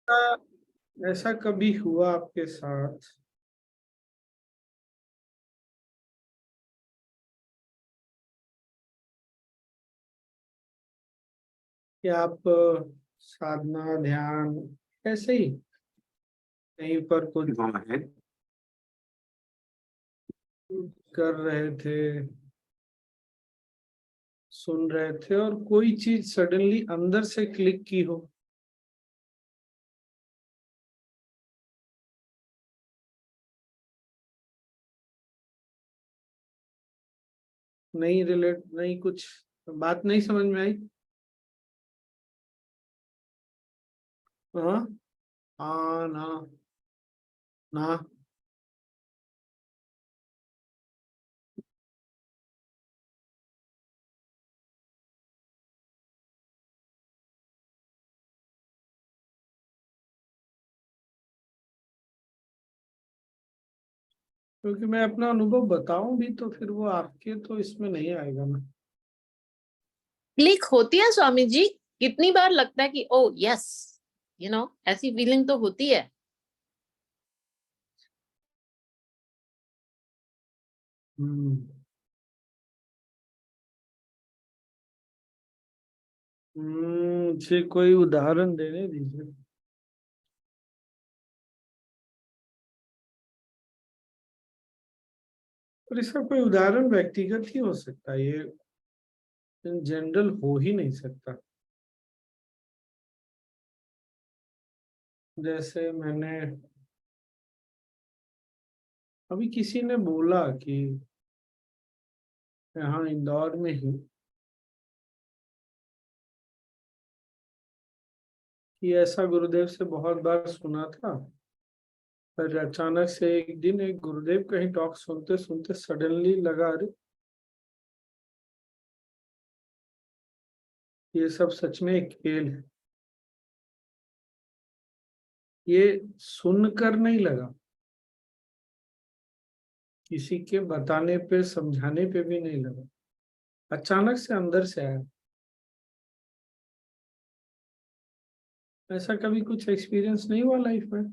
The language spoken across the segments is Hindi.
ऐसा कभी हुआ आपके साथ कि आप साधना ध्यान ऐसे ही कहीं पर कुछ कर रहे थे, सुन रहे थे और कोई चीज सडनली अंदर से क्लिक की हो? नहीं रिलेट, नहीं कुछ बात नहीं समझ में आई? हाँ, हाँ ना, ना। क्योंकि मैं अपना अनुभव बताऊं भी तो फिर वो आपके तो इसमें नहीं आएगा ना। क्लिक होती है स्वामी जी। कितनी बार लगता है कि ओ यस, ऐसी फीलिंग तो होती है। मुझे कोई उदाहरण देने दीजिए। और इसका कोई उदाहरण व्यक्तिगत ही हो सकता है, ये इन जनरल हो ही नहीं सकता। जैसे मैंने अभी किसी ने बोला कि यहाँ इंदौर में ही कि ऐसा गुरुदेव से बहुत बार सुना था, पर अचानक से एक दिन एक गुरुदेव कहीं टॉक सुनते सुनते सडनली लगा, अरे ये सब सच में एक खेल है। ये सुनकर नहीं लगा, किसी के बताने पे समझाने पे भी नहीं लगा, अचानक से अंदर से आया। ऐसा कभी कुछ एक्सपीरियंस नहीं हुआ लाइफ में?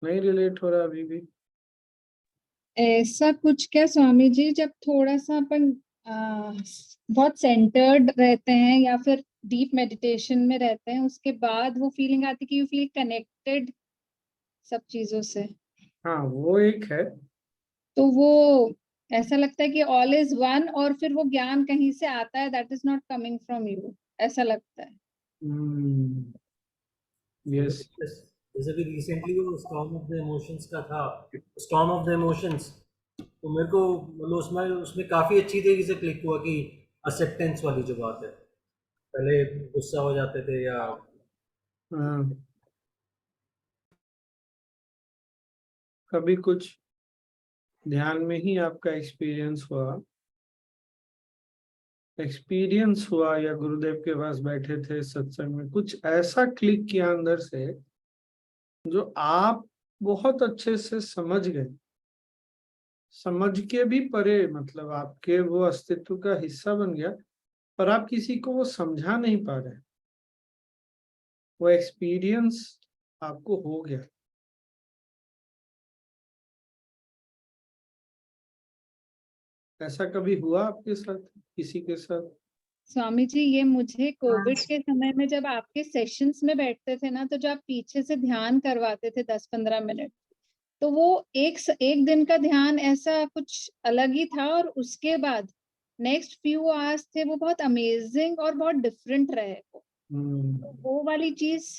नहीं रिलेट हो रहा अभी भी? ऐसा कुछ क्या स्वामी जी, जब थोड़ा सा अपन बहुत सेंटर्ड रहते हैं या फिर डीप मेडिटेशन में रहते हैं, उसके बाद वो फीलिंग आती है कि यू फील कनेक्टेड सब चीजों से। हाँ वो एक है। तो वो ऐसा लगता है कि ऑल इज वन, और फिर वो ज्ञान कहीं से आता है, that is not coming from you, ऐसा लगता है। यस। जैसे कि रिसेंटली वो स्टॉर्म ऑफ द इमोशंस का था, स्टॉर्म ऑफ द इमोशंस, तो मेरे को मतलब उसमें उसमें काफ़ी अच्छी तरीके से क्लिक हुआ कि एक्सेप्टेंस वाली जो बात है, पहले गुस्सा हो जाते थे या हाँ, कभी कुछ ध्यान में ही आपका एक्सपीरियंस हुआ या गुरुदेव के पास बैठे थे सत्संग में कुछ ऐसा क्लिक किया अंदर से जो आप बहुत अच्छे से समझ गए, समझ के भी परे, मतलब आपके वो अस्तित्व का हिस्सा बन गया, पर आप किसी को वो समझा नहीं पा रहे, वो एक्सपीरियंस आपको हो गया? ऐसा कभी हुआ आपके साथ, किसी के साथ? स्वामी जी, ये मुझे कोविड के समय में जब आपके सेशंस में बैठते थे ना, तो जब आप पीछे से ध्यान करवाते थे 10-15 मिनट, तो वो एक दिन का ध्यान ऐसा कुछ अलग ही था, और उसके बाद नेक्स्ट फ्यू आवर्स थे वो बहुत अमेजिंग और बहुत डिफरेंट रहे। तो वो वाली चीज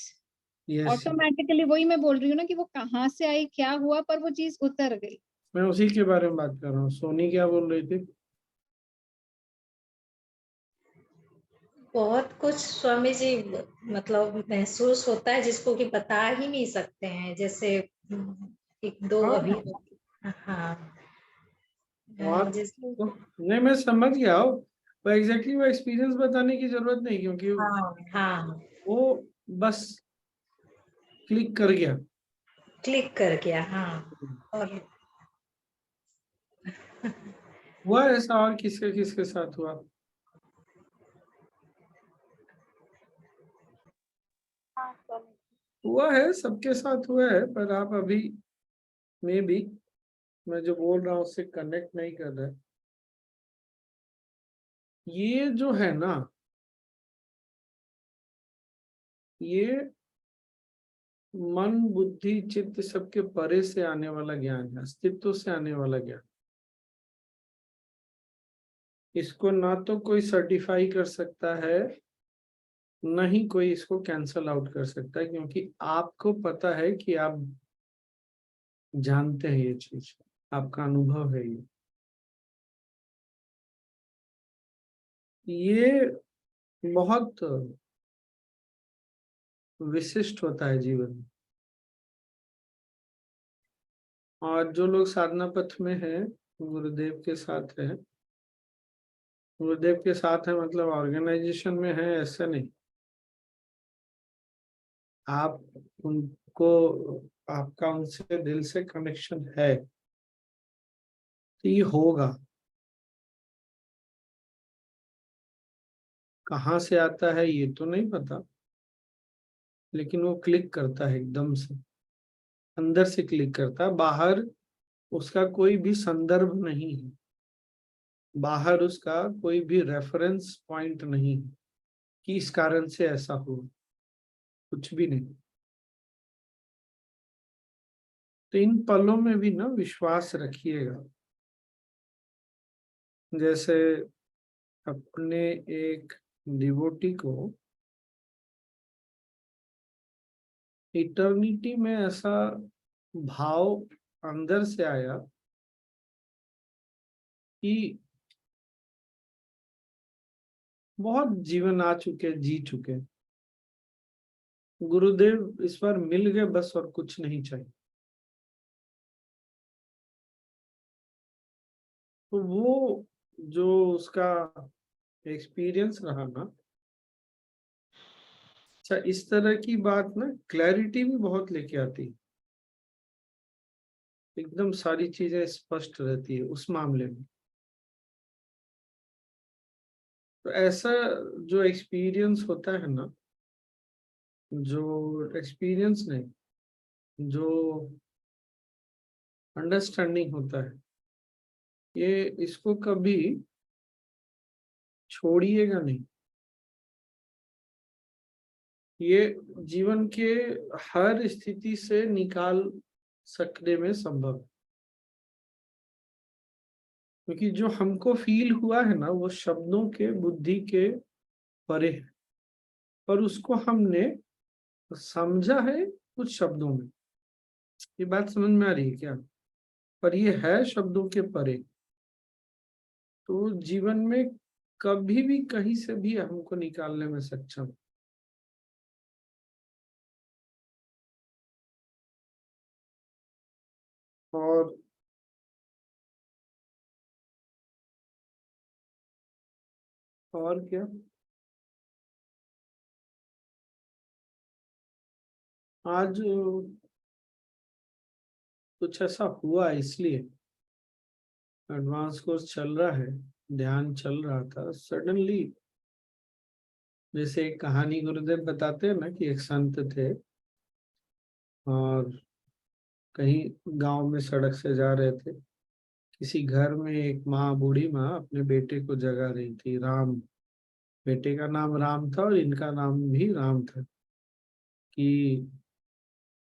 यस, ऑटोमेटिकली, वही मैं बोल रही हूँ ना कि वो कहाँ से आई, क्या हुआ, पर वो चीज उतर गई। मैं उसी के बारे में बात कर रहा हूँ। सोनी क्या बोल रही थी? बहुत कुछ स्वामी जी, मतलब महसूस होता है जिसको कि बता ही नहीं सकते हैं। जैसे एक दो हाँ, अभी, हाँ और जैसे, तो नहीं, मैं समझ गया हूँ, वो एग्जैक्टली वो एक्सपीरियंस बताने की जरूरत नहीं, क्योंकि हाँ हाँ वो बस क्लिक कर गया। क्लिक कर गया, हाँ। और हुआ ऐसा और किसके किसके साथ हुआ? हुआ है, सबके साथ हुआ है, पर आप अभी में भी मैं जो बोल रहा हूँ उससे कनेक्ट नहीं कर रहे। ये जो है ना, ये मन बुद्धि चित्त सबके परे से आने वाला ज्ञान है, अस्तित्व से आने वाला ज्ञान। इसको ना तो कोई सर्टिफाई कर सकता है, न ही कोई इसको कैंसल आउट कर सकता है, क्योंकि आपको पता है कि आप जानते हैं ये चीज, आपका अनुभव है ये बहुत विशिष्ट होता है जीवन में। और जो लोग साधना पथ में हैं, गुरुदेव के साथ हैं, गुरुदेव के साथ है मतलब ऑर्गेनाइजेशन में है ऐसा नहीं, आप उनको, आपका उनसे दिल से कनेक्शन है तो ये होगा। कहाँ से आता है ये तो नहीं पता, लेकिन वो क्लिक करता है एकदम से, अंदर से क्लिक करता है। बाहर उसका कोई भी संदर्भ नहीं है, बाहर उसका कोई भी रेफरेंस पॉइंट नहीं है कि इस कारण से ऐसा हो, कुछ भी नहीं। तो इन पलों में भी ना विश्वास रखिएगा। जैसे अपने एक डिवोटी को इटर्निटी में ऐसा भाव अंदर से आया कि बहुत जीवन आ चुके, जी चुके, गुरुदेव इस बार मिल गए बस, और कुछ नहीं चाहिए। तो वो जो उसका एक्सपीरियंस रहा ना, अच्छा इस तरह की बात ना क्लैरिटी भी बहुत लेके आती है, एकदम सारी चीजें स्पष्ट रहती है उस मामले में। तो ऐसा जो एक्सपीरियंस होता है ना, जो एक्सपीरियंस नहीं, जो अंडरस्टैंडिंग होता है, ये इसको कभी छोड़िएगा नहीं। ये जीवन के हर स्थिति से निकाल सकने में संभव है, क्योंकि जो हमको फील हुआ है ना वो शब्दों के, बुद्धि के परे है, पर उसको हमने समझा है कुछ शब्दों में। ये बात समझ में आ रही है क्या? पर ये है शब्दों के परे। तो जीवन में कभी भी कहीं से भी हमको निकालने में सक्षम। और क्या, आज कुछ ऐसा हुआ इसलिए एडवांस कोर्स चल रहा है, ध्यान चल रहा था, सडनली जैसे एक कहानी गुरुदेव बताते हैं ना कि एक संत थे और कहीं गांव में सड़क से जा रहे थे, किसी घर में एक माँ, बूढ़ी माँ अपने बेटे को जगा रही थी। राम, बेटे का नाम राम था और इनका नाम भी राम था। कि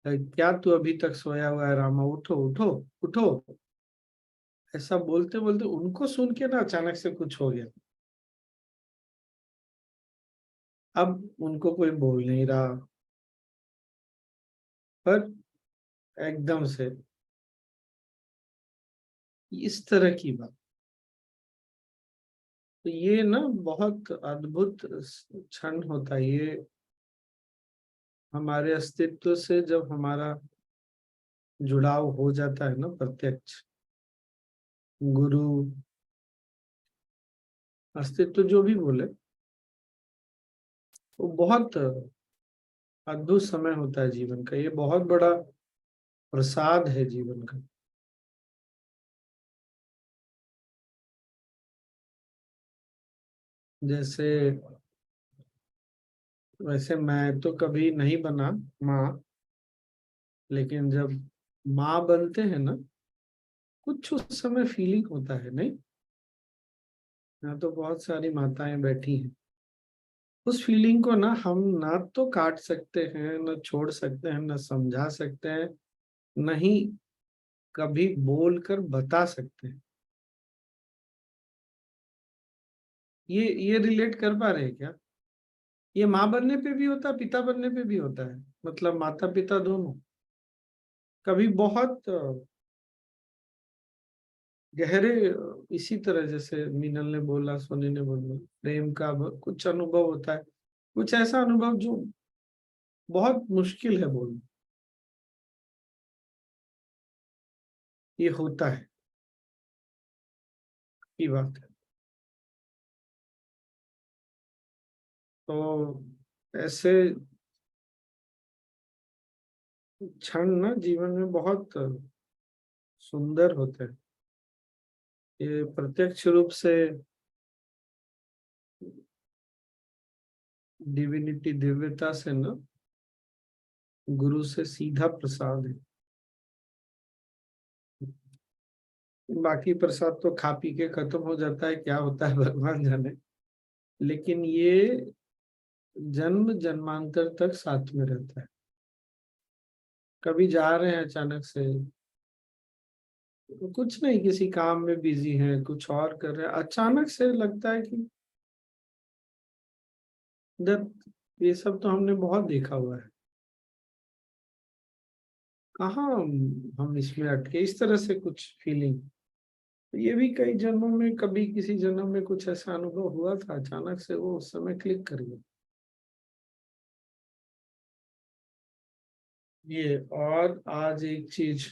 क्या तू अभी तक सोया हुआ है रामा, उठो उठो उठो। ऐसा बोलते बोलते उनको सुन के ना अचानक से कुछ हो गया। अब उनको कोई बोल नहीं रहा, पर एकदम से इस तरह की बात। तो ये ना बहुत अद्भुत क्षण होता है ये, हमारे अस्तित्व से जब हमारा जुड़ाव हो जाता है ना प्रत्यक्ष, गुरु, अस्तित्व जो भी बोले, वो बहुत अद्भुत समय होता है जीवन का। ये बहुत बड़ा प्रसाद है जीवन का। जैसे वैसे मैं तो कभी नहीं बना माँ, लेकिन जब माँ बनते हैं ना, कुछ उस समय फीलिंग होता है, नहीं? यहाँ तो बहुत सारी माताएं बैठी हैं। उस फीलिंग को ना हम ना तो काट सकते हैं, ना छोड़ सकते हैं, ना समझा सकते हैं, नहीं कभी बोलकर बता सकते हैं। ये रिलेट कर पा रहे हैं क्या? ये माँ बनने पे भी होता है, पिता बनने पे भी होता है, मतलब माता पिता दोनों। कभी बहुत गहरे इसी तरह जैसे मीनल ने बोला, सोनी ने बोला, प्रेम का कुछ अनुभव होता है, कुछ ऐसा अनुभव जो बहुत मुश्किल है बोलना, ये होता है, ये बात है। तो ऐसे क्षण ना जीवन में बहुत सुंदर होते हैं। ये प्रत्यक्ष रूप से डिविनिटी, दिव्यता से ना, गुरु से सीधा प्रसाद है। बाकी प्रसाद तो खा पी के खत्म हो जाता है, क्या होता है भगवान जाने, लेकिन ये जन्म जन्मांतर तक साथ में रहता है। कभी जा रहे हैं अचानक से, कुछ नहीं, किसी काम में बिजी हैं, कुछ और कर रहे हैं, अचानक से लगता है कि दत्त, ये सब तो हमने बहुत देखा हुआ है, कहाँ हम इसमें अटके, इस तरह से कुछ फीलिंग। ये भी कई जन्मों में, कभी किसी जन्म में कुछ ऐसा अनुभव हुआ था, अचानक से वो उस समय क्लिक कर गया। ये और आज एक चीज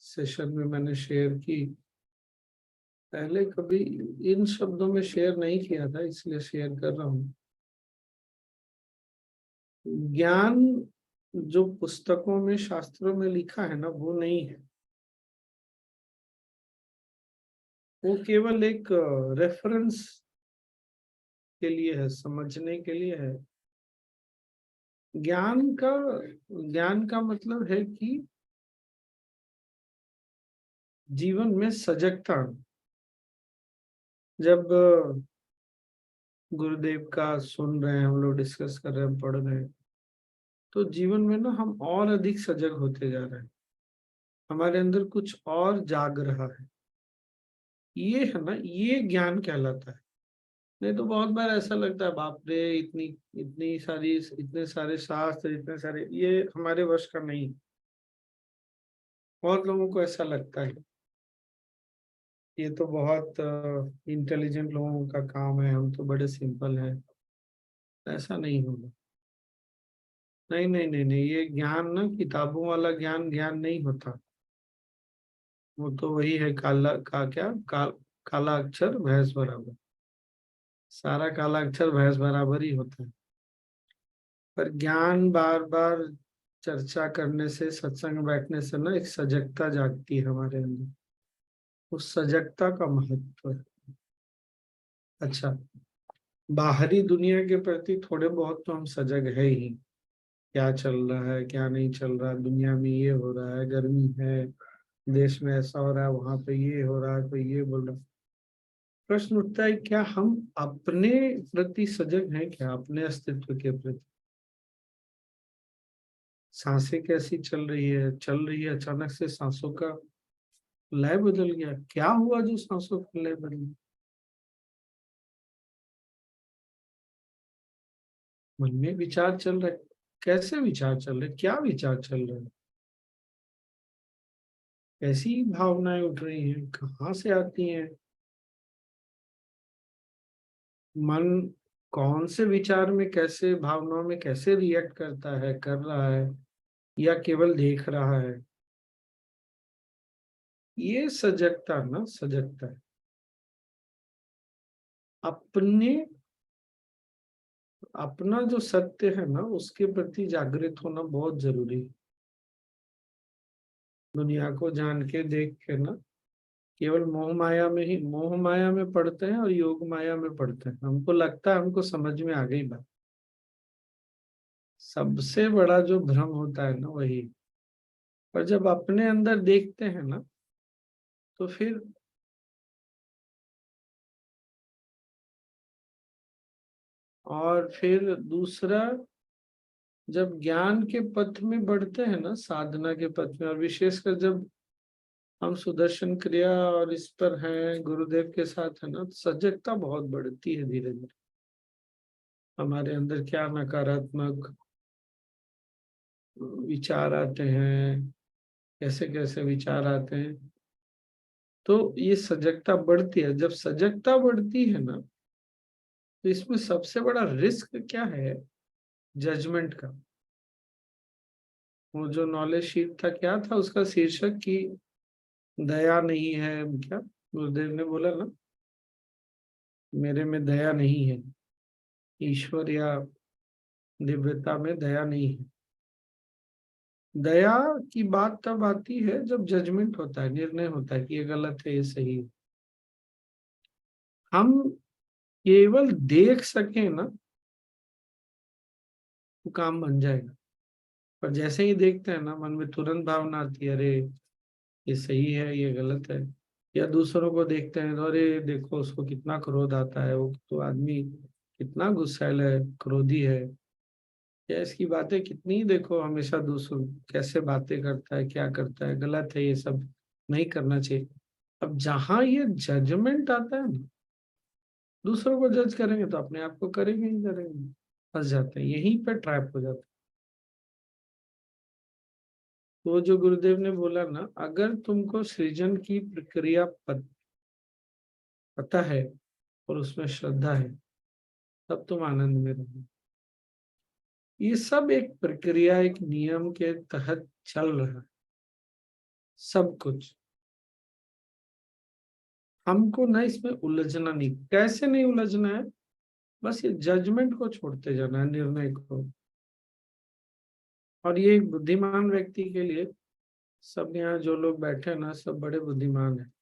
सेशन में मैंने शेयर की, पहले कभी इन शब्दों में शेयर नहीं किया था, इसलिए शेयर कर रहा हूँ। ज्ञान जो पुस्तकों में, शास्त्रों में लिखा है ना, वो नहीं है। वो केवल एक रेफरेंस के लिए है, समझने के लिए है। ज्ञान का ज्ञान का मतलब है कि जीवन में सजगता। जब गुरुदेव का सुन रहे हैं हम लोग, डिस्कस कर रहे हैं, पढ़ रहे हैं, तो जीवन में ना हम और अधिक सजग होते जा रहे हैं, हमारे अंदर कुछ और जाग रहा है। ये है ना, ये ज्ञान कहलाता है। नहीं तो बहुत बार ऐसा लगता है, बाप रे, इतनी इतनी सारी, इतने सारे शास्त्र, इतने सारे, ये हमारे वश का नहीं। बहुत लोगों को ऐसा लगता है ये तो बहुत इंटेलिजेंट लोगों का काम है, हम तो बड़े सिंपल हैं। ऐसा नहीं होगा। नहीं नहीं नहीं नहीं, ये ज्ञान ना, किताबों वाला ज्ञान ज्ञान नहीं होता। वो तो वही है, काला का क्या काला अक्षर भैंस बराबर, सारा काला अक्षर भैंस बराबर ही होता है। पर ज्ञान बार बार चर्चा करने से, सत्संग में बैठने से ना, एक सजगता जागती है हमारे अंदर। उस सजगता का महत्व है। अच्छा, बाहरी दुनिया के प्रति थोड़े बहुत तो हम सजग है ही, क्या चल रहा है, क्या नहीं चल रहा, दुनिया में ये हो रहा है, गर्मी है, देश में ऐसा हो रहा है, वहां पे ये हो रहा है, कोई ये बोल रहा है। प्रश्न उठता है, क्या हम अपने प्रति सजग हैं? क्या अपने अस्तित्व के प्रति? सांसें कैसी चल रही है, अचानक से सांसों का लय बदल गया, क्या हुआ जो सांसों का लय बदल? मन में विचार चल रहे, कैसे विचार चल रहे, क्या विचार चल रहे, कैसी भावनाएं उठ रही हैं, कहाँ से आती हैं? मन कौन से विचार में, कैसे भावनाओं में कैसे रिएक्ट करता है, कर रहा है, या केवल देख रहा है? ये सजगता ना, सजगता है। अपने अपना जो सत्य है ना, उसके प्रति जागृत होना बहुत जरूरी है। दुनिया को जान के, देख के ना, केवल मोह माया में ही, मोह माया में पढ़ते हैं और योग माया में पढ़ते हैं, हमको लगता है हमको समझ में आ गई बात। सबसे बड़ा जो भ्रम होता है ना वही। और जब अपने अंदर देखते हैं ना तो फिर और फिर दूसरा, जब ज्ञान के पथ में बढ़ते हैं ना, साधना के पथ में, और विशेषकर जब हम सुदर्शन क्रिया और इस पर हैं, गुरुदेव के साथ है ना, तो सजगता बहुत बढ़ती है धीरे धीरे। हमारे अंदर क्या नकारात्मक विचार आते हैं, कैसे कैसे विचार आते हैं, तो ये सजगता बढ़ती है। जब सजगता बढ़ती है ना, तो इसमें सबसे बड़ा रिस्क क्या है? जजमेंट का। वो जो नॉलेज शीट था, क्या था उसका शीर्षक? की दया नहीं है, क्या गुरुदेव ने बोला ना, मेरे में दया नहीं है, ईश्वर या दिव्यता में दया नहीं है। दया की बात तब आती है जब जजमेंट होता है, निर्णय होता है कि ये गलत है, ये सही है। हम केवल देख सकें ना तो काम बन जाएगा, पर जैसे ही देखते हैं ना, मन में तुरंत भावना आती है, अरे ये सही है, ये गलत है। या दूसरों को देखते हैं तो अरे देखो उसको कितना क्रोध आता है, वो तो आदमी कितना गुस्सैल है, क्रोधी है, या इसकी बातें कितनी, देखो हमेशा दूसरों कैसे बातें करता है, क्या करता है, गलत है, ये सब नहीं करना चाहिए। अब जहां ये जजमेंट आता है ना, दूसरों को जज करेंगे तो अपने आप को करेंगे ही करेंगे, फंस जाते हैं, यहीं पे ट्रैप हो जाते हैं। तो जो गुरुदेव ने बोला ना, अगर तुमको सृजन की प्रक्रिया पता है और उसमें श्रद्धा है, तब तुम आनंद में रहो। ये सब एक प्रक्रिया, एक नियम के तहत चल रहा है सब कुछ। हमको ना इसमें उलझना नहीं, कैसे नहीं उलझना है, बस ये जजमेंट को छोड़ते जाना है, निर्णय को। और ये एक बुद्धिमान व्यक्ति के लिए, सब यहाँ जो लोग बैठे हैं ना, सब बड़े बुद्धिमान हैं।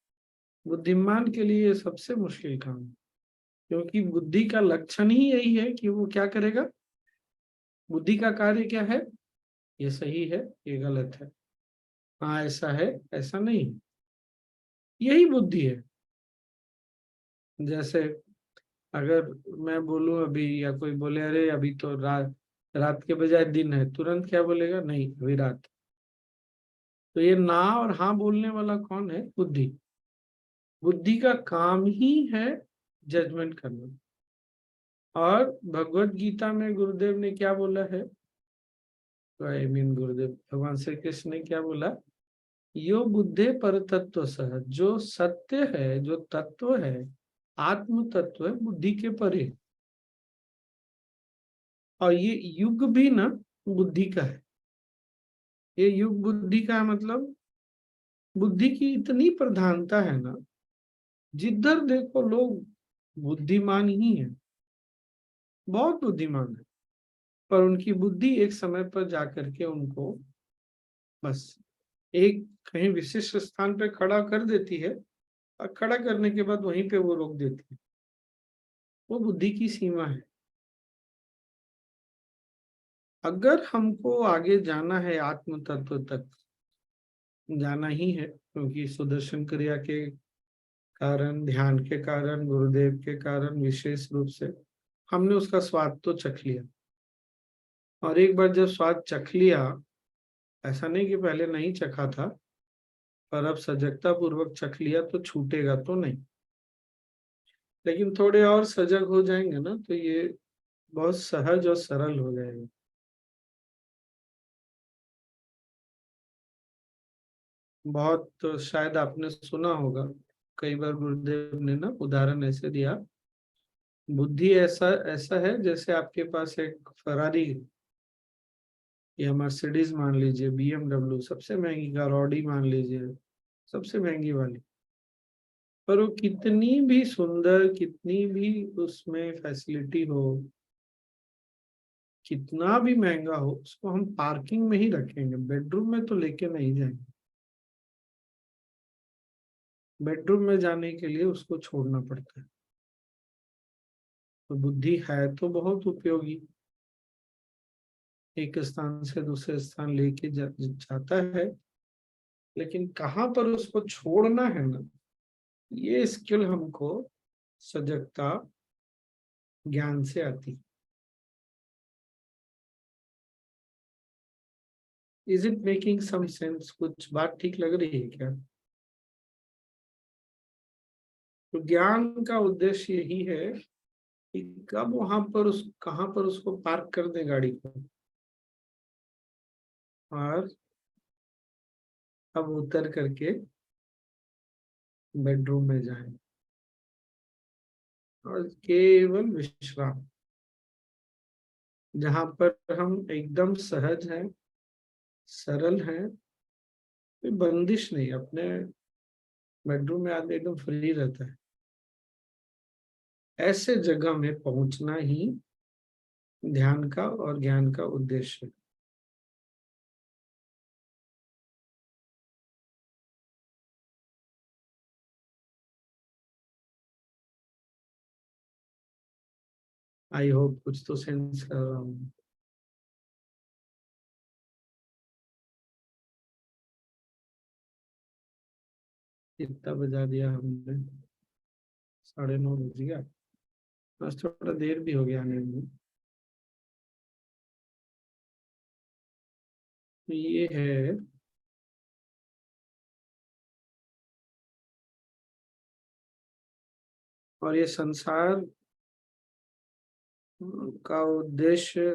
बुद्धिमान के लिए ये सबसे मुश्किल काम है, क्योंकि बुद्धि का लक्षण ही यही है कि वो क्या करेगा। बुद्धि का कार्य क्या है? ये सही है, ये गलत है, हाँ ऐसा है, ऐसा नहीं है। यही बुद्धि है। जैसे अगर मैं बोलूं अभी, या कोई बोले अरे अभी तो रात, रात के बजाय दिन है, तुरंत क्या बोलेगा? नहीं अभी रात। तो ये ना और हाँ बोलने वाला कौन है? बुद्धि। बुद्धि का काम ही है जजमेंट करना। और भगवत गीता में गुरुदेव ने क्या बोला है? आई मीन गुरुदेव भगवान श्री कृष्ण ने क्या बोला? यो बुद्धे पर तत्व सह, जो सत्य है, जो तत्व है, आत्म तत्व है, बुद्धि के परे। और ये युग भी ना बुद्धि का है। ये युग बुद्धि का है, मतलब बुद्धि की इतनी प्रधानता है ना, जिधर देखो लोग बुद्धिमान ही है, बहुत बुद्धिमान है, पर उनकी बुद्धि एक समय पर जाकर के उनको बस एक कहीं विशिष्ट स्थान पे खड़ा कर देती है, और खड़ा करने के बाद वहीं पे वो रोक देती है। वो बुद्धि की सीमा है। अगर हमको आगे जाना है, आत्म तत्व तक जाना ही है, क्योंकि सुदर्शन क्रिया के कारण, ध्यान के कारण, गुरुदेव के कारण विशेष रूप से हमने उसका स्वाद तो चख लिया। और एक बार जब स्वाद चख लिया, ऐसा नहीं कि पहले नहीं चखा था, पर अब सजगता पूर्वक चख लिया तो छूटेगा तो नहीं। लेकिन थोड़े और सजग हो जाएंगे ना, तो ये बहुत सहज और सरल हो जाएगा। बहुत तो शायद आपने सुना होगा, कई बार गुरुदेव ने ना उदाहरण ऐसे दिया, बुद्धि ऐसा ऐसा है जैसे आपके पास एक फरारी या मर्सिडीज मान लीजिए, BMW सबसे महंगी कार, ऑडी मान लीजिए सबसे महंगी वाली, पर वो कितनी भी सुंदर, कितनी भी उसमें फैसिलिटी हो, कितना भी महंगा हो, उसको हम पार्किंग में ही रखेंगे, बेडरूम में तो लेके नहीं जाएंगे। बेडरूम में जाने के लिए उसको छोड़ना पड़ता है। तो बुद्धि है तो बहुत उपयोगी, एक स्थान से दूसरे स्थान लेके जाता है, लेकिन कहाँ पर उसको छोड़ना है ना, ये स्किल हमको सजगता ज्ञान से आती है। इज इट मेकिंग सम सेंस? कुछ बात ठीक लग रही है क्या? तो ज्ञान का उद्देश्य यही है कि कब वहां पर कहाँ पर उसको पार्क कर दे गाड़ी को, और अब उतर करके बेडरूम में जाए और केवल विश्राम, जहां पर हम एकदम सहज हैं, सरल हैं, कोई बंदिश नहीं, अपने बेडरूम में आदमी एकदम फ्री रहता है। ऐसे जगह में पहुंचना ही ध्यान का और ज्ञान का उद्देश्य है। आई होप कुछ तो सेंस कर रहा हूँ। कितना बजा दिया हमने? 9:30 बज गया। बस थोड़ा देर भी हो गया आने में। तो ये है और ये संसार का उद्देश्य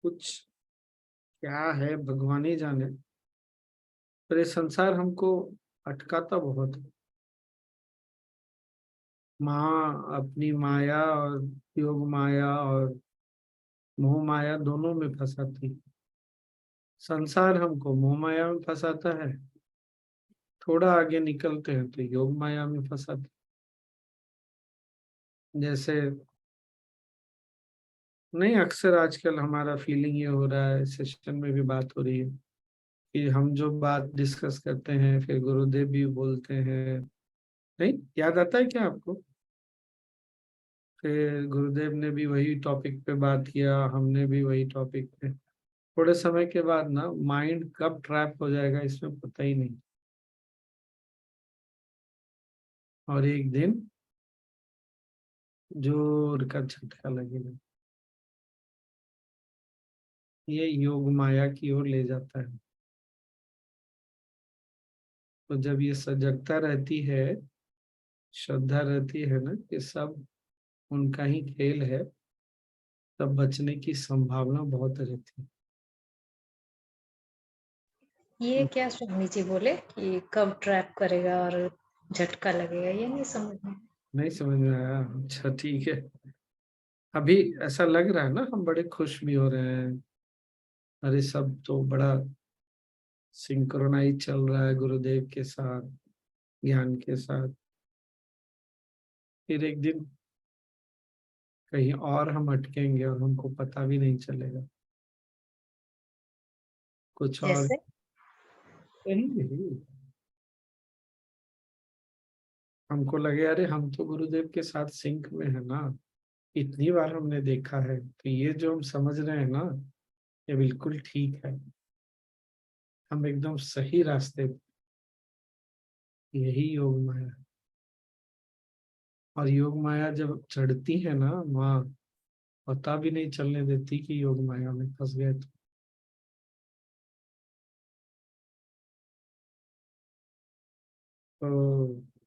कुछ क्या है भगवान ही जाने, पर ये संसार हमको अटकाता बहुत है। माँ अपनी माया और योग माया और मोह माया दोनों में फंसाती। संसार हमको मोह माया में फंसाता है, थोड़ा आगे निकलते हैं तो योग माया में फंसाते। जैसे नहीं, अक्सर आजकल हमारा फीलिंग ये हो रहा है, सेशन में भी बात हो रही है कि हम जो बात डिस्कस करते हैं फिर गुरुदेव भी बोलते हैं। नहीं याद आता है क्या आपको? फिर गुरुदेव ने भी वही टॉपिक पे बात किया, हमने भी वही टॉपिक पे। थोड़े समय के बाद ना माइंड कब ट्रैप हो जाएगा इसमें पता ही नहीं, और एक दिन जोर का झटका लगेगा। ये योग माया की ओर ले जाता है। तो जब ये सजगता रहती है, श्रद्धा रहती है ना कि सब उनका ही खेल है, तब बचने की संभावना बहुत रहती है। ये क्या स्वामी जी बोले कि कब ट्रैप करेगा और झटका लगेगा, ये नहीं समझ में। नहीं समझ में आया? अच्छा ठीक है। अभी ऐसा लग रहा है ना हम बड़े खुश भी हो रहे हैं, अरे सब तो बड़ा सिंक्रोनाइज चल रहा है गुरुदेव के साथ, ज्ञान के साथ। फिर एक दिन कहीं और हम अटकेंगे और हमको पता भी नहीं चलेगा, कुछ और जैसे कहीं नहीं। हमको लगे अरे हम तो गुरुदेव के साथ सिंक में है ना, इतनी बार हमने देखा है, तो ये जो हम समझ रहे हैं ना, ये बिल्कुल ठीक है, हम एकदम सही रास्ते पे। यही योग माया है। और योग माया जब चढ़ती है ना वहाँ, पता भी नहीं चलने देती कि योग माया में फंस गए। तो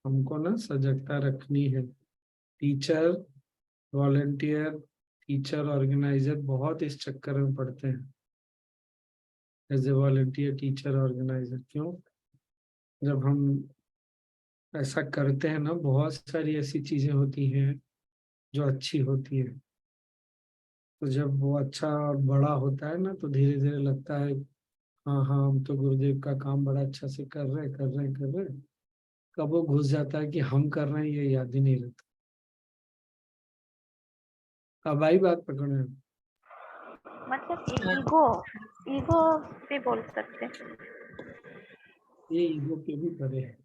हमको ना सजगता रखनी है। टीचर, वॉलेंटियर, टीचर, ऑर्गेनाइजर बहुत इस चक्कर में पड़ते हैं। As a volunteer, teacher, organiser क्यों? जब हम ऐसा करते हैं ना, बहुत सारी ऐसी चीजें होती हैं जो अच्छी होती है। तो जब वो अच्छा और बड़ा होता है ना, तो धीरे धीरे लगता है हाँ हाँ हम तो गुरुदेव का काम बड़ा अच्छा से कर रहे कर रहे कर रहे। कब वो घुस जाता है कि हम कर रहे हैं ये याद ही नहीं रहता। अब आई बात पकड़ में? मतलब हाँ, ईगो ईगो भी बोल सकते हैं। ये ईगो के भी परे है।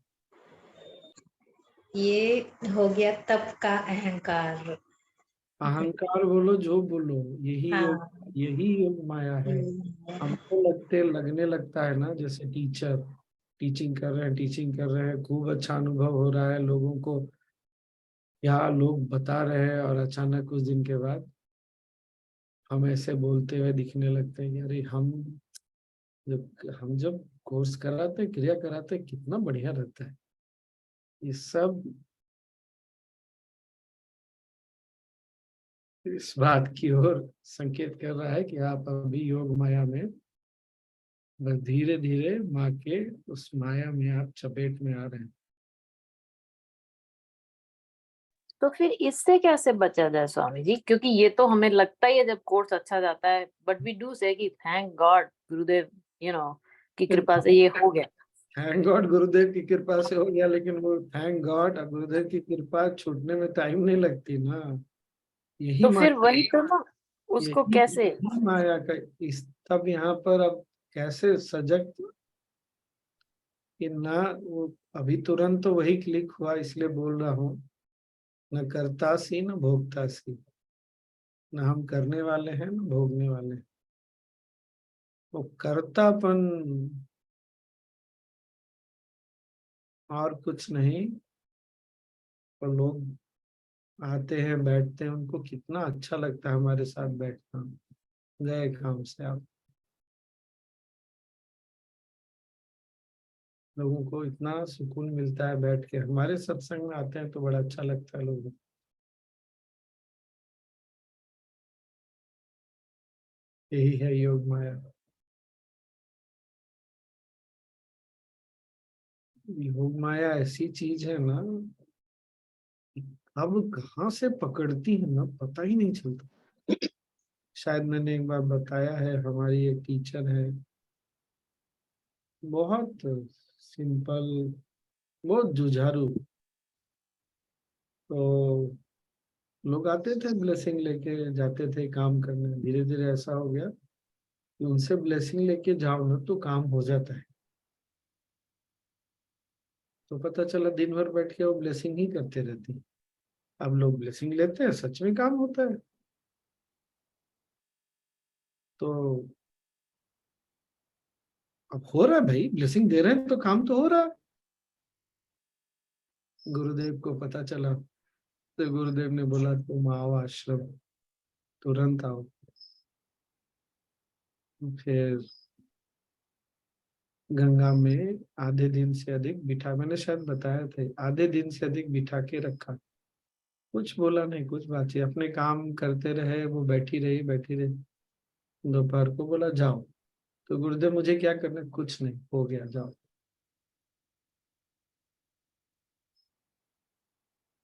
ये हो गया तप का अहंकार अहंकार बोलो जो बोलो, हाँ यही योग माया है। हमको लगने लगता है ना, जैसे टीचर टीचिंग कर रहे हैं, खूब अच्छा अनुभव हो रहा है लोगों को, यहाँ लोग बता रहे हैं, और अचानक कुछ दिन के बाद हम ऐसे बोलते हुए दिखने लगते हैं कि अरे हम जब कोर्स कराते, क्रिया कराते, कितना बढ़िया रहता है। ये सब इस बात की ओर संकेत कर रहा है कि आप अभी योग माया में, बस धीरे धीरे माँ के उस माया में आप चपेट में आ रहे हैं। तो फिर इससे कैसे बचा जाए स्वामी जी? क्योंकि ये तो हमें लगता ही है जब कोर्स अच्छा जाता है, बट वी डू से कि थैंक गॉड गुरुदेव की कृपा से ये हो गया। थैंक गॉड गुरुदेव की कृपा से हो गया, लेकिन वो थैंक गॉड और गुरुदेव की कृपा छूटने में टाइम नहीं लगती ना। यही तो फिर माया, वही तो ना, उसको कैसे? यही माया का इस तब यहाँ पर अब कैसे सजग कि ना, वो अभी तुरंत तो वही क्लिक हुआ, इसलिए बोल रहा हूँ, न करतासी न भोगतासी, न हम करने वाले हैं न भोगने वाले हैं। वो कर्तापन और कुछ नहीं। और लोग आते हैं, बैठते हैं, उनको कितना अच्छा लगता है हमारे साथ बैठना। गए काम से आप, लोगों को इतना सुकून मिलता है बैठ के, हमारे सत्संग में आते हैं तो बड़ा अच्छा लगता है लोगों को। यही है योग माया। योग माया ऐसी चीज है ना, अब कहाँ से पकड़ती है ना, पता ही नहीं चलता। शायद मैंने एक बार बताया है, हमारी एक टीचर है, बहुत सिंपल, बहुत जुझारू। तो लोग आते थे, ब्लेसिंग लेके जाते थे काम करने। धीरे धीरे ऐसा हो गया कि उनसे ब्लेसिंग लेके जाओ ना तो काम हो जाता है। तो पता चला दिन भर बैठ के वो ब्लेसिंग ही करते रहती हैं। अब लोग ब्लेसिंग लेते हैं, सच में काम होता है। तो अब हो रहा है भाई, ब्लेसिंग दे रहे हैं तो काम तो हो रहा है। गुरुदेव को पता चला, तो गुरुदेव ने बोला तुम आओ आश्रम, तुरंत आओ। फिर गंगा में आधे दिन से अधिक बिठा, मैंने शायद बताया थे, आधे दिन से अधिक बिठा के रखा। कुछ बोला नहीं, कुछ बातचीत, अपने काम करते रहे, वो बैठी रही। दोपहर को बोला जाओ। तो गुरुदेव मुझे क्या करना है? कुछ नहीं, हो गया, जाओ।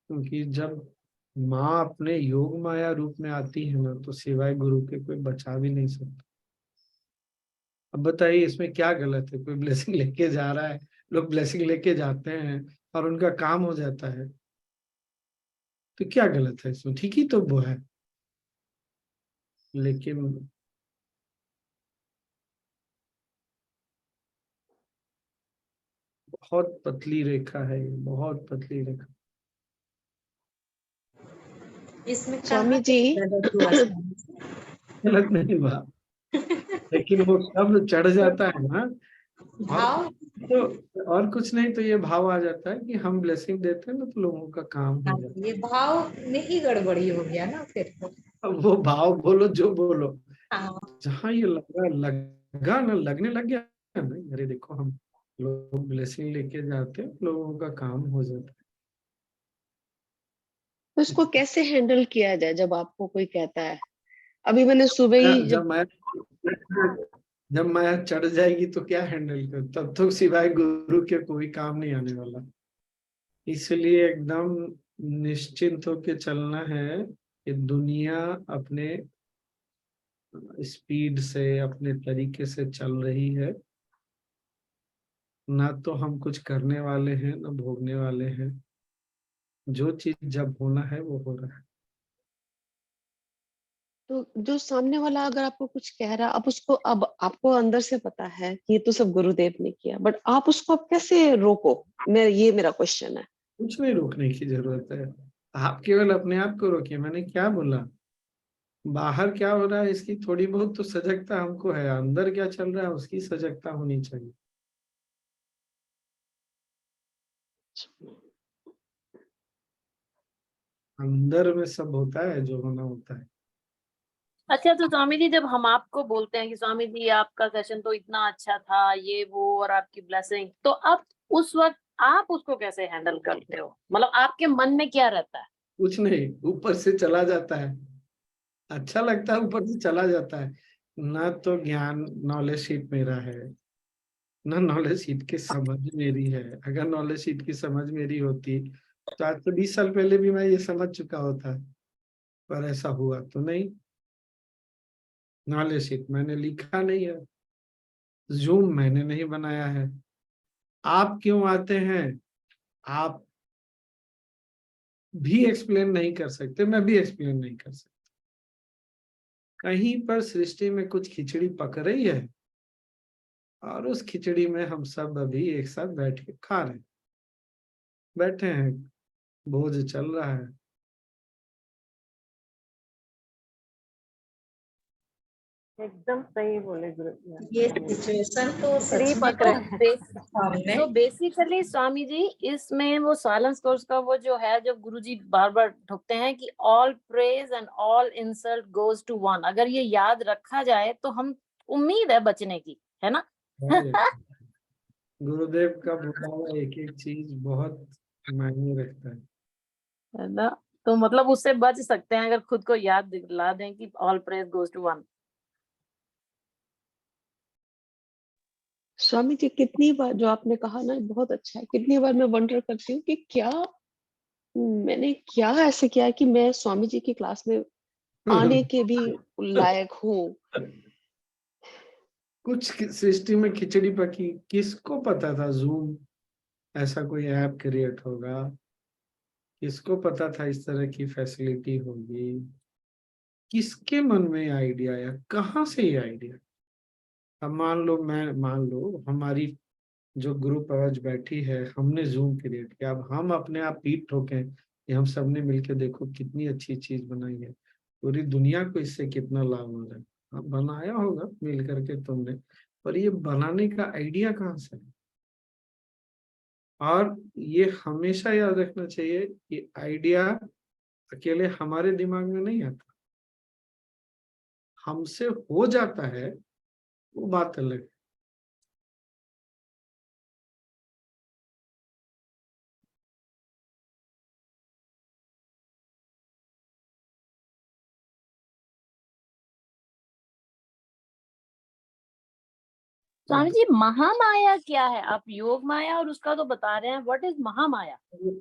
क्योंकि जब माँ अपने योग माया रूप में आती है ना, तो सिवाय गुरु के कोई बचा भी नहीं सकता। अब बताइए इसमें क्या गलत है? कोई ब्लेसिंग लेके जा रहा है, लोग ब्लेसिंग लेके जाते हैं और उनका काम हो जाता है, तो क्या गलत है इसमें? ठीक ही तो वो है। लेकिन बहुत पतली रेखा है ये, बहुत पतली रेखा। इसमें स्वामी कहाँ जी, गलत हुआ स्वामी जी? गलत नहीं हुआ, लेकिन वो कब चढ़ जाता है ना, और भाव, और कुछ नहीं तो ये भाव आ जाता है कि हम ब्लेसिंग देते हैं ना तो लोगों का काम हाँ, हो जाता ये भाव में ही गड़बड़ी हो गया ना फिर तो। है। अब वो भाव बोलो जो बोलो, हाँ, जहाँ ये लगा ना, लगने लग गया ना, अरे देखो हम लोग ब्लेसिंग लेके जाते हैं, लोगों का काम हो जाता तो इसको कैसे हैंडल किया जाए जब आपको कोई कहता है? अभी मैंने सुबह है। ही जब जब माया चढ़ जाएगी तो क्या हैंडल कर, तब तो सिवाय गुरु के कोई काम नहीं आने वाला। इसलिए एकदम निश्चिंत होके चलना है कि दुनिया अपने स्पीड से, अपने तरीके से चल रही है। ना तो हम कुछ करने वाले हैं, ना भोगने वाले हैं। जो चीज जब होना है वो हो रहा है। तो जो सामने वाला अगर आपको कुछ कह रहा, अब उसको, अब आपको अंदर से पता है कि ये तो सब गुरुदेव ने किया, बट आप उसको अब कैसे रोको? ये मेरा क्वेश्चन है। कुछ नहीं रोकने की जरूरत है। आप केवल अपने आप को रोकिए। मैंने क्या बोला, बाहर क्या हो रहा है इसकी थोड़ी बहुत तो सजगता हमको है, अंदर क्या चल रहा है उसकी सजगता होनी चाहिए। अंदर में सब होता है जो होना होता है। अच्छा, तो स्वामी जी जब हम आपको बोलते हैं कि स्वामी जी आपका सेशन तो इतना अच्छा था, ये वो और आपकी ब्लेसिंग, तो आप उस वक्त आप उसको कैसे हैंडल करते हो? मतलब आपके मन में क्या रहता है? कुछ नहीं, ऊपर से चला जाता है, अच्छा लगता है, ऊपर से चला जाता है। ना तो ज्ञान नॉलेज शीट मेरा है, ना नॉलेज शीट की समझ मेरी है। अगर नॉलेज शीट की समझ मेरी होती तो आज से 20 साल पहले भी मैं ये समझ चुका होता, पर ऐसा हुआ तो नहीं। नॉलेज शीट मैंने लिखा नहीं है, जूम मैंने नहीं बनाया है। आप क्यों आते हैं आप भी एक्सप्लेन नहीं कर सकते, मैं भी एक्सप्लेन नहीं कर सकता। कहीं पर सृष्टि में कुछ खिचड़ी पक रही है और उस खिचड़ी में हम सब अभी एक साथ बैठ के खा रहे हैं, बैठे हैं, भोज चल रहा है। एकदम सही बोले गुरु ये जी। सिचुएशन तो सच खिचड़ी में पक रहे हैं। सामने। तो बेसिकली स्वामी जी इसमें वो साइलेंस कोर्स का वो जो है, जो गुरुजी बार बार ठोकते हैं कि all praise and all insult goes to one, अगर ये याद रखा जाए तो हम उम्मीद है बचने की, है ना? गुरुदेव का बोला हुआ एक एक चीज बहुत मायने रखता है। है ना? तो मतलब उससे बच सकते हैं अगर खुद को याद दिला दें कि all praise goes to one. Swami ji कितनी बार जो आपने कहा ना बहुत अच्छा है, कितनी बार मैं वंडर करती हूँ कि क्या मैंने क्या ऐसे किया है कि मैं स्वामी जी की क्लास में आने के भी लायक हूँ। कुछ सृष्टि में खिचड़ी पकी, किसको पता था जूम ऐसा कोई ऐप क्रिएट होगा, किसको पता था इस तरह की फैसिलिटी होगी, किसके मन में आइडिया आया, कहाँ से ये आइडिया। अब मान लो हमारी जो ग्रुप आज बैठी है, हमने जूम क्रिएट किया, अब हम अपने आप पीठ ठोकें कि हम सबने मिलकर देखो कितनी अच्छी चीज बनाई है, पूरी दुनिया को इससे कितना लाभ हो रहा है। हाँ, बनाया होगा मिल करके तुमने, पर ये बनाने का आइडिया कहाँ से है? और ये हमेशा याद रखना चाहिए कि आइडिया अकेले हमारे दिमाग में नहीं आता, हमसे हो जाता है, वो बात अलग है। स्वामी जी महामाया क्या है? आप योग माया और उसका तो बता रहे हैं, व्हाट इज महामाया?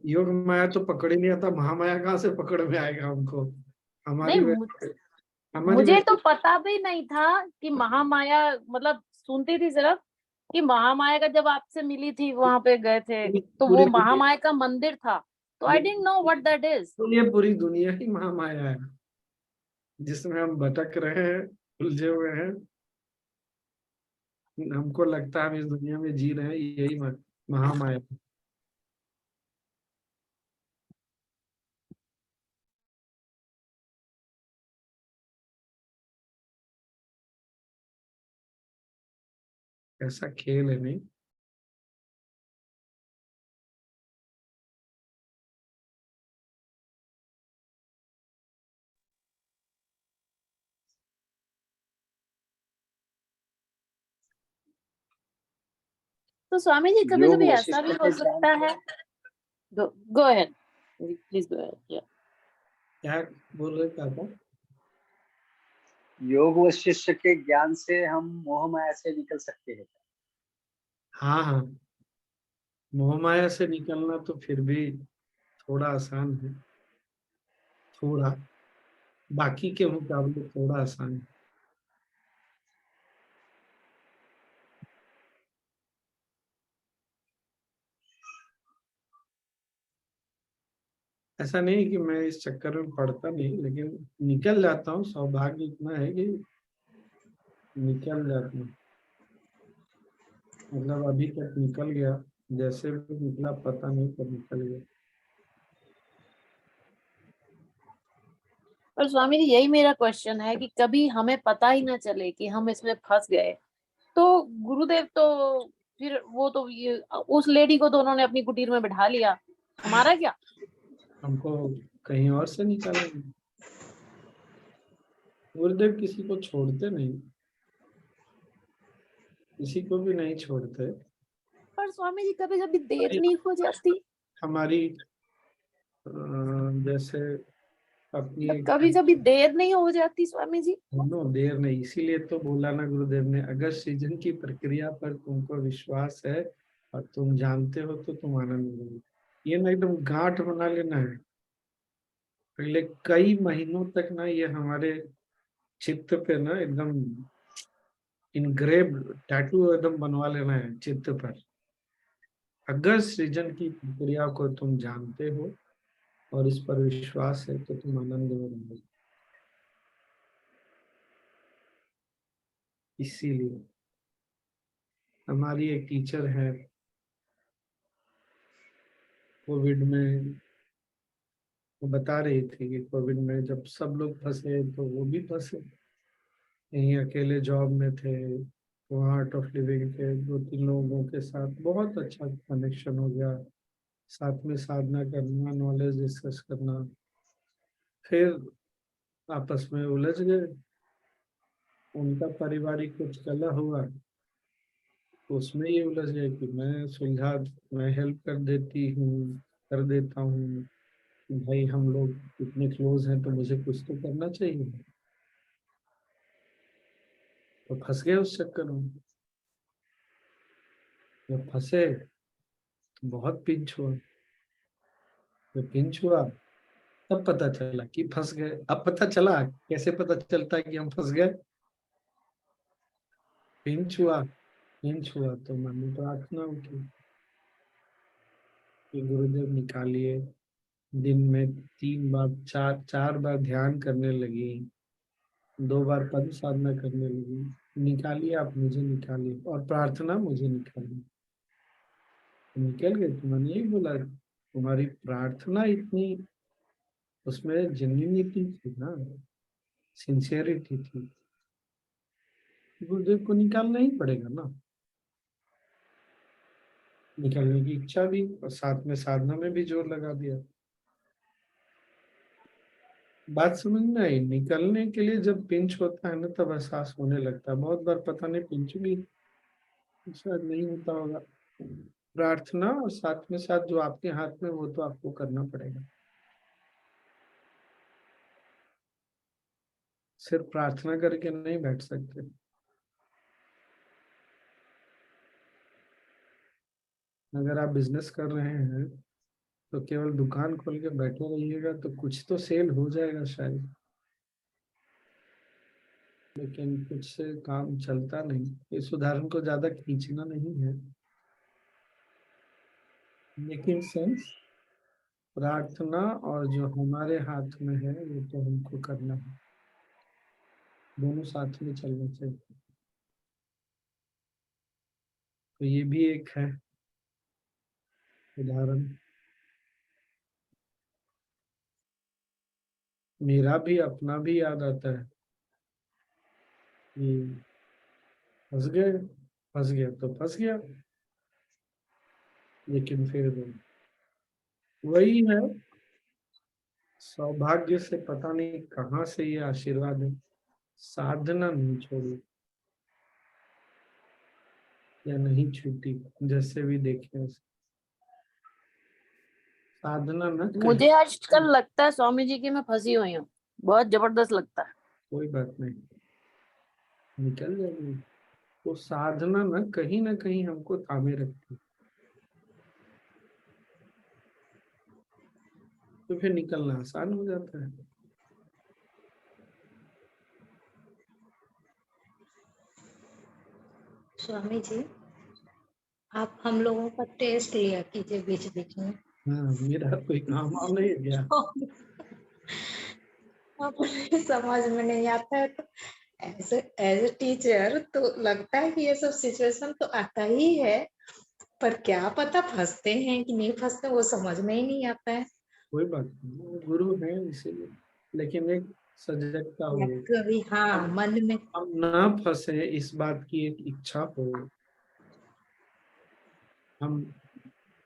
योग माया तो पकड़ ही नहीं आता, महामाया कहाँ से पकड़ में आएगा हमको। नहीं, हमारी हमारी मुझे तो वैसे पता भी नहीं था कि महामाया, मतलब सुनती थी सिर्फ कि महामाया का जब आपसे मिली थी वहां पे गए थे तो वो पूरी दुनिया, महामाया का मंदिर था, तो I didn't know what that is. ये पूरी दुनिया ही महामाया है जिसमें हम भटक रहे हैं, उलझे हुए हैं। हमको लगता है हम इस दुनिया में जी रहे हैं, यही महामाया। ऐसा खेल है नहीं। तो स्वामी जी कभी योग कभी ऐसा वशिष्ठ भी हो के ज्ञान सकता है। Go ahead, please go ahead. क्या बोल रहे पापा? योग वशिष्ठ के ज्ञान से हम मोह माया से निकल सकते हैं। हाँ हाँ, मोहमाया से निकलना तो फिर भी थोड़ा आसान है, थोड़ा, बाकी के मुकाबले थोड़ा आसान है। ऐसा नहीं कि मैं इस चक्कर में पड़ता नहीं, लेकिन निकल जाता हूँ, सौभाग्य इतना है कि निकल जाता हूँ। मतलब अभी तक निकल गया, जैसे भी निकला पता नहीं कब निकल गया। और स्वामी जी यही मेरा क्वेश्चन है कि कभी हमें पता ही ना चले कि हम इसमें फंस गए, तो गुरुदेव तो फिर वो तो ये उस लेडी को तो उन्होंने अपनी कुटीर में बैठा लिया, हमारा क्या? हमको कहीं और से निकालेंगे। गुरुदेव किसी को छोड़ते नहीं, किसी को भी नहीं छोड़ते। पर स्वामी जी कभी कभी देर नहीं हो जाती? हमारी जैसे अपनी एक कभी कभी देर नहीं हो जाती स्वामी जी? नो देर नहीं, इसीलिए तो बोला ना गुरुदेव ने, अगर सृजन की प्रक्रिया पर तुमको विश्वास है और तुम जानते हो तो तुम आनंद मिलोगे। ये ना एकदम गांठ बना लेना है, पहले कई महीनों तक ना ये हमारे चित्त पे ना एकदम इनग्रेव टैटू एकदम बनवा लेना है चित्त पर। अगर सृजन की प्रक्रिया को तुम जानते हो और इस पर विश्वास है तो तुम आनंद में रहोगे। इसीलिए हमारी एक टीचर है, कोविड में वो बता रही थी कि कोविड में जब सब लोग फंसे तो वो भी फंसे, यहीं अकेले जॉब में थे, तो आर्ट ऑफ लिविंग के 2-3 लोगों के साथ बहुत अच्छा कनेक्शन हो गया, साथ में साधना करना, नॉलेज डिस्कस करना, फिर आपस में उलझ गए, उनका पारिवारिक कुछ कलह हुआ तो उसमें ये उलझ गए कि मैं सुलझा, मैं हेल्प कर देती हूँ, कर देता हूँ, भाई हम लोग इतने क्लोज हैं तो मुझे कुछ तो करना चाहिए, तो फंस गए उस चक्कर में। जब फंसे तो बहुत पिंच हुआ, जब पिंच हुआ तब पता चला कि फंस गए। अब पता चला कैसे पता चलता है कि हम फंस गए? पिंच हुआ तो मन में प्रार्थना उठी कि गुरुदेव निकालिए। दिन में 3 बार 4 बार ध्यान करने लगी, 2 बार पद साधना करने लगी, निकालिए आप मुझे, निकालिए, और प्रार्थना मुझे निकालिए। निकल गए तो मैंने यही बोला, तुम्हारी प्रार्थना इतनी, उसमें जेन्युइनिटी थी ना, सिंसियरिटी थी, गुरुदेव को निकालना ही पड़ेगा ना, निकालने की इच्छा भी और साथ में साधना में भी जोर लगा दिया। बात समझ में आई? निकलने के लिए जब पिंच होता है ना तब एहसास होने लगता है, बहुत बार पता नहीं पिंच भी शायद नहीं होता होगा। प्रार्थना और साथ में साथ जो आपके हाथ में वो तो आपको करना पड़ेगा, सिर्फ प्रार्थना करके नहीं बैठ सकते। अगर आप बिजनेस कर रहे हैं तो केवल दुकान खोल के बैठे रहिएगा तो कुछ तो सेल हो जाएगा शायद, लेकिन कुछ से काम चलता नहीं। इस उदाहरण को ज्यादा खींचना नहीं है, लेकिन सेंस प्रार्थना और जो हमारे हाथ में है वो तो हमको करना है, दोनों साथ में चलना चाहिए। तो ये भी एक है उदाहरण। मेरा भी अपना भी याद आता है कि फंस गए, फंस गया तो फंस गया, लेकिन फिर वही है, सौभाग्य से पता नहीं कहाँ से ये आशीर्वाद है, साधना नहीं छोड़ी या नहीं छूटी, जैसे भी देखे साधना न मुझे आजकल लगता है स्वामी जी की मैं फंसी हुई हूँ, बहुत जबरदस्त लगता है। कोई बात नहीं, निकल जाएगी। तो साधना न कहीं हमको थामे रखती, तो फिर निकलना आसान हो जाता है। स्वामी जी, आप हम लोगों का टेस्ट लिया कीजिए बीच बीच में। हाँ, मेरा कोई काम वाम नहीं है क्या? अपने समझ में नहीं आता है तो एज ए टीचर तो लगता है कि ये सब सिचुएशन तो आता ही है, पर क्या पता फंसते हैं कि नहीं फंसते, वो समझ में ही नहीं आता है। कोई बात नहीं, वो गुरु है इसीलिए। लेकिन एक सजगता हो, कभी हाँ मन में हम ना फंसे, इस बात की एक इच्छा हो। हम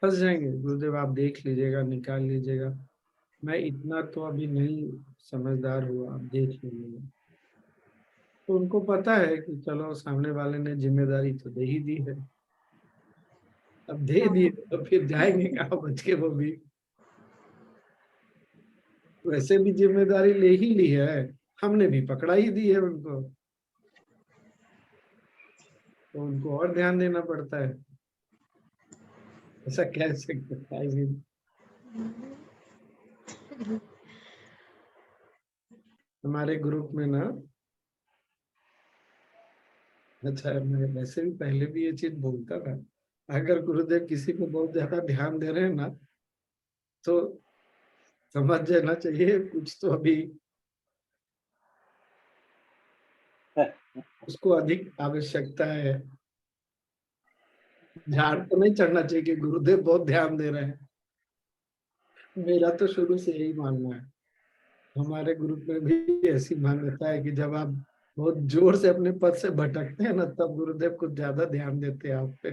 फंस जाएंगे, गुरुदेव आप देख लीजिएगा, निकाल लीजिएगा, मैं इतना तो अभी नहीं समझदार हुआ, आप देख लीजिएगा। तो उनको पता है कि चलो सामने वाले ने जिम्मेदारी तो दे ही दी है, अब दे दिए तो फिर जाएंगे कहाँ बच के वो भी। वैसे भी जिम्मेदारी ले ही ली है, हमने भी पकड़ा ही दी है उनको, तो उनको और ध्यान देना पड़ता है। ऐसा कह सकते हैं। हमारे ग्रुप में ना, अच्छा मैं वैसे भी पहले भी ये चीज बोलता था, अगर गुरुदेव किसी को बहुत ज्यादा ध्यान दे रहे हैं ना, तो समझ जाना चाहिए कुछ तो अभी उसको अधिक आवश्यकता है। झाड़ तो नहीं चढ़ना चाहिए कि गुरुदेव बहुत ध्यान दे रहे हैं। मेरा तो शुरू से यही मानना है, हमारे ग्रुप में भी ऐसी मान्यता है कि जब आप बहुत जोर से अपने पद से भटकते हैं ना, तब गुरुदेव कुछ ज्यादा ध्यान देते हैं आप पे।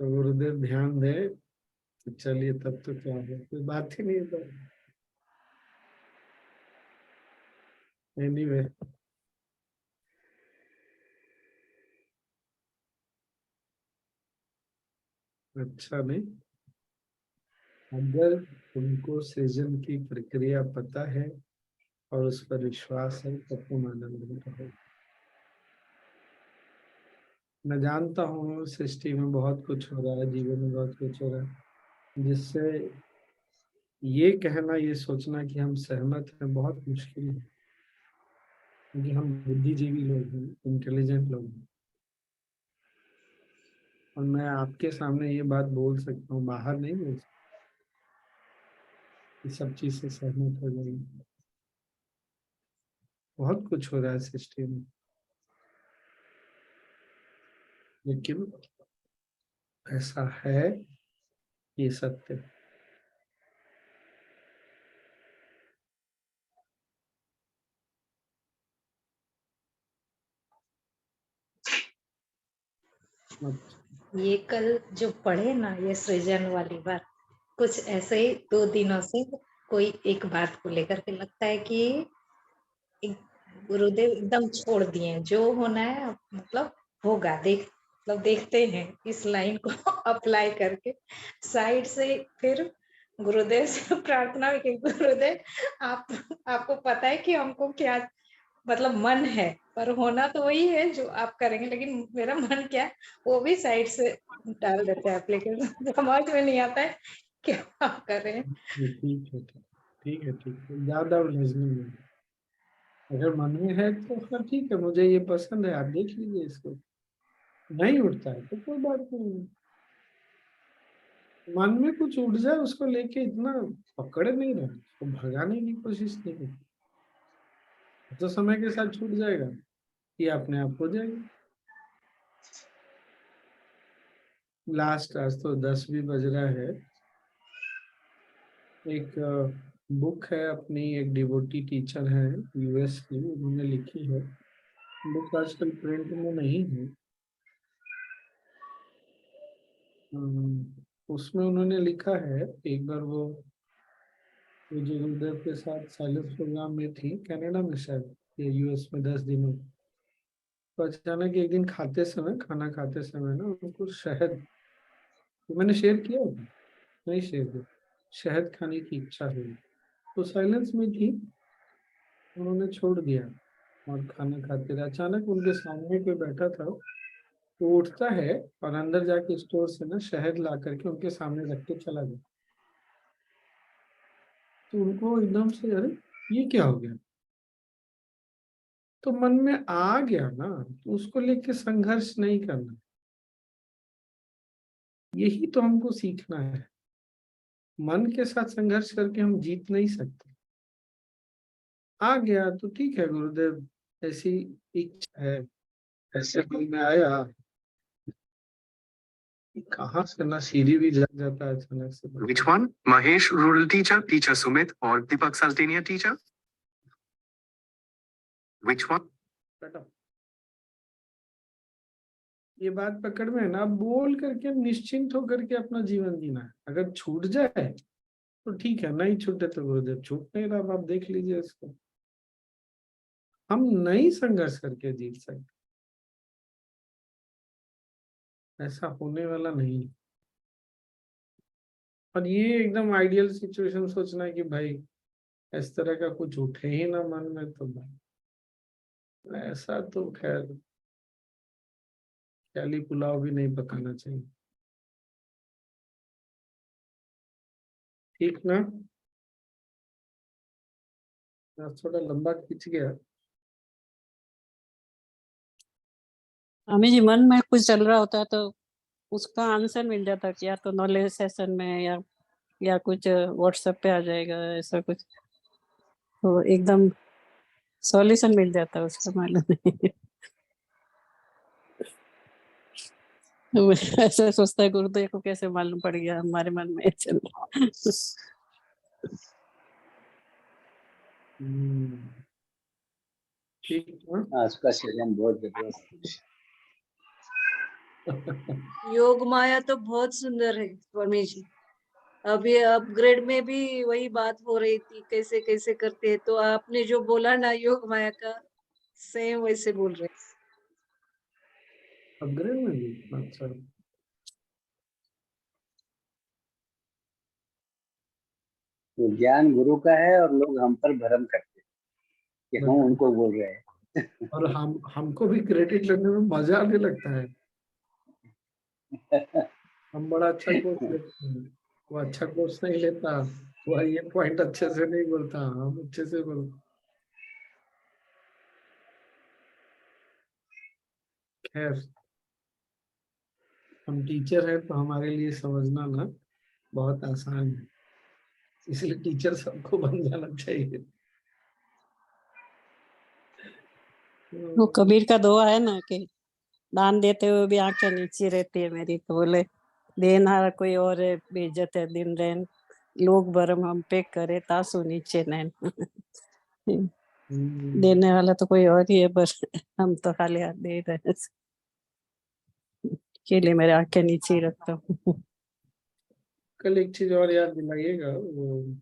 तो गुरुदेव ध्यान दे तो चलिए, तब तो क्या है, कोई बात ही नहीं है। एनीवे, अच्छा नहीं, अगर तुमको सृजन की प्रक्रिया पता है और उस पर विश्वास है, तब तुम आनंद में रहो। मैं जानता हूँ सृष्टि में बहुत कुछ हो रहा है, जीवन में बहुत कुछ हो रहा है, जिससे ये कहना, ये सोचना कि हम सहमत हैं बहुत मुश्किल है, क्योंकि हम बुद्धिजीवी लोग हैं, इंटेलिजेंट लोग हैं। और मैं आपके सामने ये बात बोल सकता हूँ, बाहर नहीं बोल सकता, इस सब चीज से सहमत हो जाएंगे। बहुत कुछ हो रहा है सृष्टि में, लेकिन ऐसा है, ये सत्य है। अच्छा, ये कल जो पढ़े ना, ये सृजन वाली बात, कुछ ऐसे ही 2 दिनों से कोई एक बात को लेकर के लगता है कि गुरुदेव एकदम छोड़ दिए, जो होना है मतलब होगा, मतलब देखते हैं इस लाइन को अप्लाई करके साइड से। फिर गुरुदेव से प्रार्थना हुई कि गुरुदेव आप आपको पता है कि हमको क्या मतलब मन है, पर होना तो वही है जो आप करेंगे, लेकिन मेरा मन क्या है वो भी साइड से डाल देते हैं एप्लीकेशन। समझ में नहीं आता है क्या आप कर रहे हैं। ये ठीक है, ठीक है, ठीक है, ज्यादा उलझने में, अगर मन में है तो फिर ठीक है, मुझे ये पसंद है, आप देख लीजिए इसको। नहीं उठता है तो कोई बात नहीं है। मन में कुछ उठ जाए, उसको लेके इतना पकड़े नहीं रहे, उसको भगाने की कोशिश नहीं की, तो समय के साथ छूट जाएगा, ये अपने आप हो जाएगा। लास्ट, आज तो 10 भी बज रहा है। एक बुक है अपनी, एक डिवोटी टीचर है यूएस की, उन्होंने लिखी है बुक, आजकल प्रिंट में नहीं है। उसमें उन्होंने लिखा है, एक बार वो जो गुरुदेव के साथ साइलेंस प्रोग्राम में थी कनाडा में, शायद ये यूएस में 10 दिनों, तो अचानक एक दिन खाते समय, खाना खाते समय ना, उनको शहद, तो मैंने शेयर किया होगा, नहीं शेयर किया, शहद खाने की इच्छा हुई, तो साइलेंस में थी, उन्होंने छोड़ दिया और खाना खाते रहे। अचानक उनके सामने कोई बैठा था, वो उठता है और अंदर जाके स्टोर से ना शहद ला करके उनके सामने रख के चला गया। तो उनको एकदम से, अरे ये क्या हो गया, तो मन में आ गया ना, तो उसको लेके संघर्ष नहीं करना, यही तो हमको सीखना है। मन के साथ संघर्ष करके हम जीत नहीं सकते। आ गया तो ठीक है, गुरुदेव ऐसी इच्छा है, ऐसे दिल में आया, कहाँ से ना सीढ़ी भी जग जाता है अचानक से। Which one? Mahesh, rural teacher, teacher Sumit, or Deepak Saltania teacher? Which one? ये बात पकड़ में है ना, बोल करके निश्चिंत होकर के अपना जीवन जीना है। अगर छूट जाए तो ठीक है, नहीं छूटे तो गुरुदेव छूट नहीं रहा, आप देख लीजिए इसको। हम नहीं संघर्ष करके जीत सकते, ऐसा होने वाला नहीं। और ये एकदम आइडियल सिचुएशन सोचना है कि भाई इस तरह का कुछ उठे ही ना मन में, तो भाई ऐसा तो खैर ख्याली पुलाव भी नहीं पकाना चाहिए, ठीक ना। थोड़ा लंबा खींच गया। स्वामी जी, मन में कुछ चल रहा होता है तो उसका आंसर मिल जाता है, या तो नॉलेज सेशन में या कुछ व्हाट्सएप पे आ जाएगा, ऐसा कुछ, तो एकदम सॉल्यूशन मिल जाता है उसका, मालूम नहीं। तो ऐसा सोचता है गुरुदेव को कैसे मालूम पड़ गया हमारे मन में चल रहा। ठीक है। आज का सेशन बहुत जबरदस्त। योग माया तो बहुत सुंदर है स्वामी जी। अभी अपग्रेड में भी वही बात हो रही थी, कैसे कैसे करते हैं, तो आपने जो बोला ना योग माया का, सेम वैसे बोल रहे। अपग्रेड में भी अच्छा। तो ज्ञान गुरु का है और लोग हम पर भ्रम करते हैं कि हम उनको बोल रहे हैं। और हमको भी क्रेडिट लेने में मजा आने लगता है। हम बड़ा अच्छा कोर्स लेते हैं, वो अच्छा कोर्स नहीं लेता, वो ये पॉइंट अच्छे से नहीं बोलता, हम अच्छे से बोलते। खैर, हम टीचर हैं तो हमारे लिए समझना ना बहुत आसान है, इसलिए टीचर सबको बन जाना चाहिए। वो कबीर का दुआ है ना कि दान देते हुए भी आंखें नीची रहती है मेरी, तो बोले देना कोई और है, बेइज्जत है दिन रैन, लोग भरम हम पे करे तासु नीचे नैन। देने वाला तो कोई और ही है, बस हम तो खाली हाथ दे रहे हैं, के लिए मेरे आंखें नीचे ही रखता हूँ। कल एक चीज और याद दिलाइएगा, वो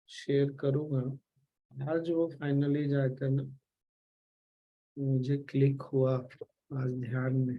शेयर करूंगा आज, वो फाइनली जाकर ना मुझे क्लिक हुआ आज ध्यान में।